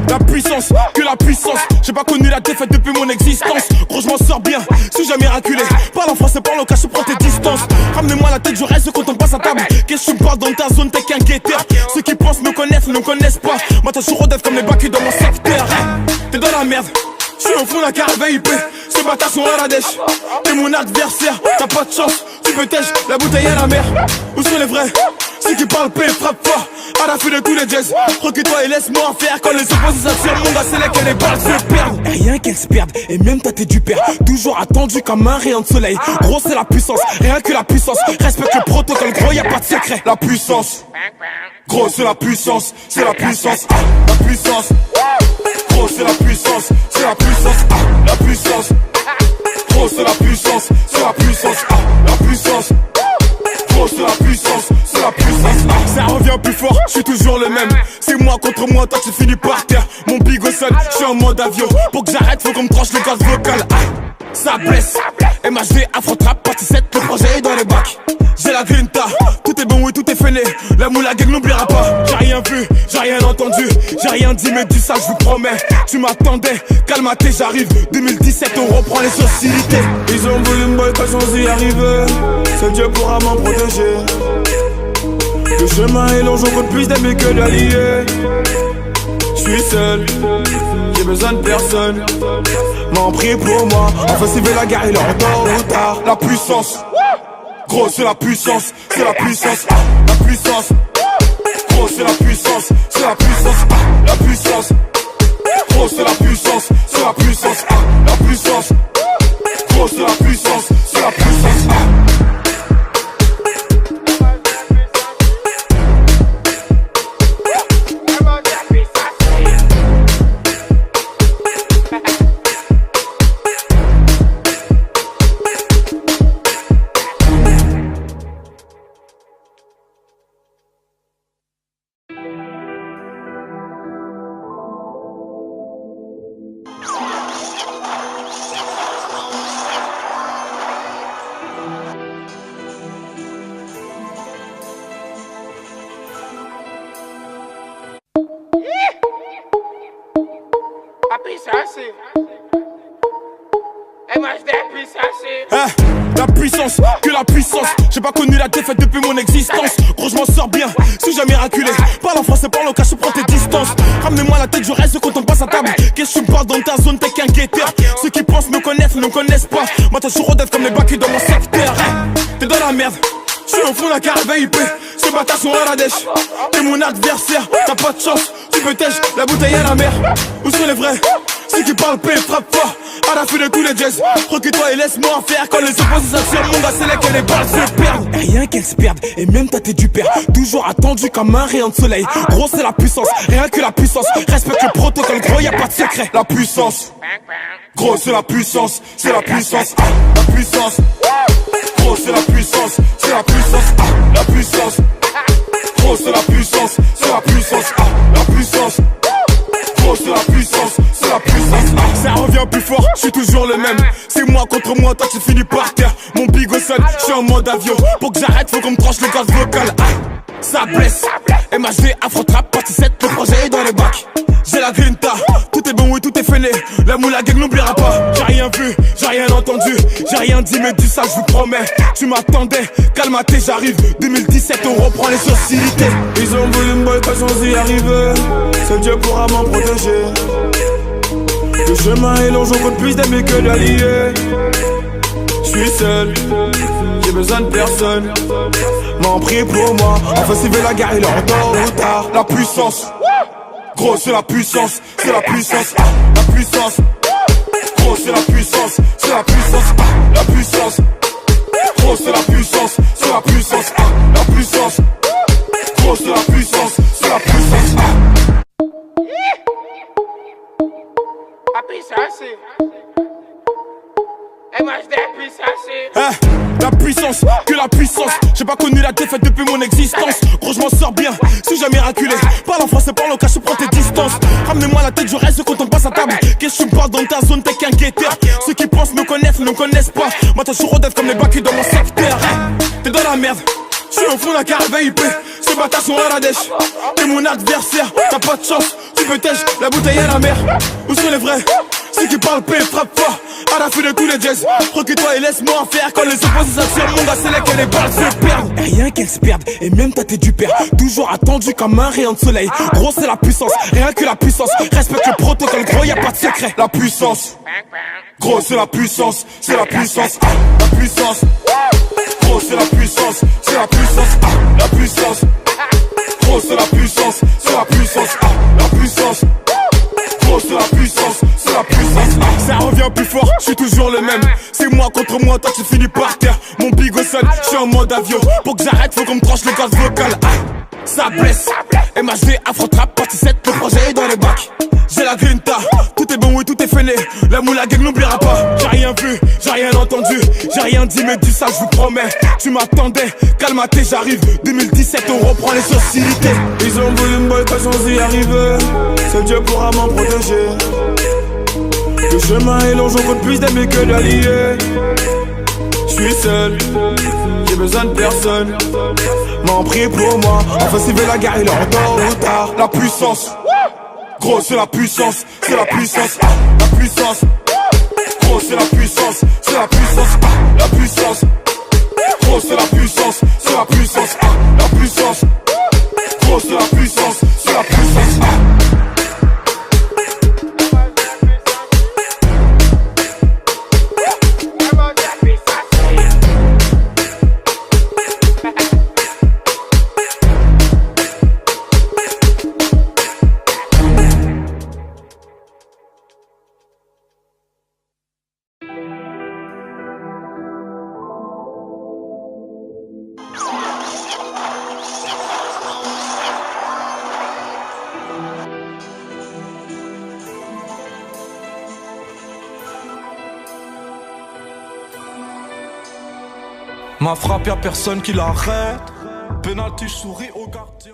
La puissance, que la puissance. J'ai pas connu la défaite depuis mon existence. Gros, je m'en sors bien, suis jamais miraculé. Parle en français, parle au cas, je prends tes distances. Ramenez-moi la tête, je reste quand on passe à table. Qu'est-ce que tu me parles dans ta zone, t'es qu'un guetteur. Ceux qui pensent me connaissent, ne me connaissent pas. Moi, t'as toujours dev comme les bacs dans mon secteur. T'es dans la merde, je suis au fond de la carte VIP. Ces bâtards sont à la dèche. T'es mon adversaire, t'as pas de chance. Tu peux tèche, la bouteille à la mer. Où sont les vrais? Ceux qui parlent paix, frappe fort. À la fin de tous les jazz, recule-toi et laisse-moi en faire. Quand les opposés s'attirent, mon gars, c'est là que les balles se perdent. Rien qu'elles se perdent, et même toi t'es du père. Toujours attendu comme un rayon de soleil. Gros, c'est la puissance, rien que la puissance. Respecte le protocole, gros, y'a pas de secret. La puissance, gros, c'est la puissance, c'est la puissance. La puissance, gros, c'est la puissance, c'est la puissance. La puissance, gros, c'est la puissance, c'est la puissance. La puissance, gros, c'est la puissance, c'est la puissance. Ça revient plus fort, je suis toujours le même. C'est moi contre moi, toi tu finis par terre. Mon big au sol, je suis en mode avion. Pour que j'arrête, faut qu'on me tranche le gaz vocal. Ça blesse, MHD, Afro-Trap, partie 7, le projet est dans les bacs. J'ai la grinta, tout est bon, oui, tout est fainé. La moula gang n'oubliera pas. J'ai rien vu, j'ai rien entendu, j'ai rien dit, mais du ça, je vous promets. Tu m'attendais, calme-toi, j'arrive. 2017, on reprend les hostilités. Ils ont voulu me boycotter sans y arriver. Seul Dieu pourra m'en protéger. Le chemin est long, j'en compte plus d'amis que d'alliés. J'suis seul, j'ai besoin de personne. M'en prie pour moi, enfin s'il veut la guerre, il est en tort ou tard. La puissance, gros c'est la puissance, c'est la puissance. La puissance, gros c'est la puissance, c'est la puissance. La puissance, gros c'est la puissance, c'est la puissance. La puissance, gros c'est la puissance, c'est la puissance. La puissance, que la puissance. J'ai pas connu la défaite depuis mon existence. Gros, je m'en sors bien, suis jamais miraculé. Parle en français, parle au cas, je prends tes distances. Ramenez-moi la tête, je reste quand on passe à table. Qu'est-ce que tu me parles dans ta zone, t'es qu'un guetteur. Ceux qui pensent me connaissent, ne me connaissent pas. Moi, t'as toujours dev comme les bacs dans mon secteur. T'es dans la merde, je suis au fond de la carte VIP. Ces bâtards sont à la dèche. T'es mon adversaire, t'as pas de chance. Tu peux tèche, la bouteille à la mer. Où sont les vrais? Ceux qui parlent paix, frappe fort. À la fin de tous les jazz, recule-toi et laisse-moi en faire. Quand les opposés s'attirent, mon gars, c'est là que les balles se perdent. Rien qu'elles se perdent, et même toi t'es du père. Toujours attendu comme un rayon de soleil. Gros, c'est la puissance, rien que la puissance. Respecte le protocole, gros, y'a pas de secret. La puissance, gros, c'est la puissance, c'est la puissance. La puissance, gros, c'est la puissance, c'est la puissance. La puissance, gros, c'est la puissance, c'est la puissance. La puissance, gros, c'est la puissance, c'est la puissance. Ça revient plus fort, je suis toujours le même. C'est moi contre moi, toi tu finis par terre. Mon big au sol, je suis en mode avion. Pour que j'arrête, faut qu'on me tranche le gaz vocal. Ça blesse, MHD, Afro-Trap, partie 7, le projet est dans les bacs. J'ai la grinta, tout est bon, oui, tout est fainé. La moula gang n'oubliera pas. J'ai rien vu, j'ai rien entendu, j'ai rien dit, mais du ça, je vous promets. Tu m'attendais, calme-toi, j'arrive. 2017, on reprend les hostilités. Ils ont voulu me boycotter sans y arriver. Seul Dieu pourra m'en protéger. Le chemin est long, j'en compte plus d'amis que d'alliés. J'suis seul, j'ai besoin de personne. M'en prie pour moi, enfin s'il veut la guerre, il est en tort ou tard. La puissance, gros c'est la puissance, c'est la puissance. La puissance, gros c'est la puissance, c'est la puissance. La puissance, gros c'est la puissance, c'est la puissance. La puissance, gros c'est la puissance, c'est la puissance. La puissance, que la puissance. J'ai pas connu la défaite depuis mon existence. Gros, je m'en sors bien, suis jamais miraculé. Parle en français, parle au cas, je prends tes distances. Ramenez-moi la tête, je reste quand on passe à table. Qu'est-ce que tu me parles dans ta zone, t'es qu'un guetteur. Ceux qui pensent me connaissent, ne me connaissent pas. Moi, t'as toujours dev comme les bacs dans mon secteur. dans la merde. J'suis au fond d'un carré VIP. Ces bâtards sont à la dèche. T'es mon adversaire, t'as pas de chance. Tu peux tèche, la bouteille à la mer. Où sont les vrais? Ceux qui parlent paix, frappe fort. À la fin de tous les jazz. Recule-toi et laisse-moi en faire. Quand les opposés s'attirent, mon gars, c'est là que les balles se perdent. Et rien qu'elles se perdent, et même ta tête du père. Toujours attendu comme un rayon de soleil. Gros, c'est la puissance, rien que la puissance. Respecte le protocole, gros, y'a pas de secret. La puissance, gros, c'est la puissance, c'est la puissance. La puissance, gros, c'est la puissance, c'est la puissance. La puissance, gros, c'est la puissance, c'est la puissance. La puissance. C'est la puissance, c'est la puissance. Ça revient plus fort, je suis toujours le même. C'est moi contre moi, toi tu finis par terre. Mon big au sol, je suis en mode avion. Pour que j'arrête, faut qu'on me tranche le gaz vocal. Ça blesse, MHD, Afro-Trap, partie 7, le projet est dans les bacs. J'ai la grinta, tout est bon, oui, tout est fêlé. La moula gang n'oubliera pas. J'ai rien vu, j'ai rien entendu, j'ai rien dit, mais dis ça, je vous promets. Tu m'attendais, calme-toi, j'arrive. 2017, on reprend les sociétés. Ils ont voulu me boycotter sans y arriver. Seul Dieu pourra m'en protéger. Le chemin est long, j'en compte plus d'amis que d'alliés. J'suis seul, j'ai besoin de personne. M'en prie pour moi, enfin s'il veut la guerre, il en tôt ou tard. La puissance, gros c'est la puissance, c'est la puissance. La puissance, gros c'est la puissance, c'est la puissance. La puissance, gros c'est la puissance, c'est la puissance. La puissance, gros c'est la puissance, c'est la puissance. Ma frappe y'a personne qui l'arrête. Penalty, je souris au gardien.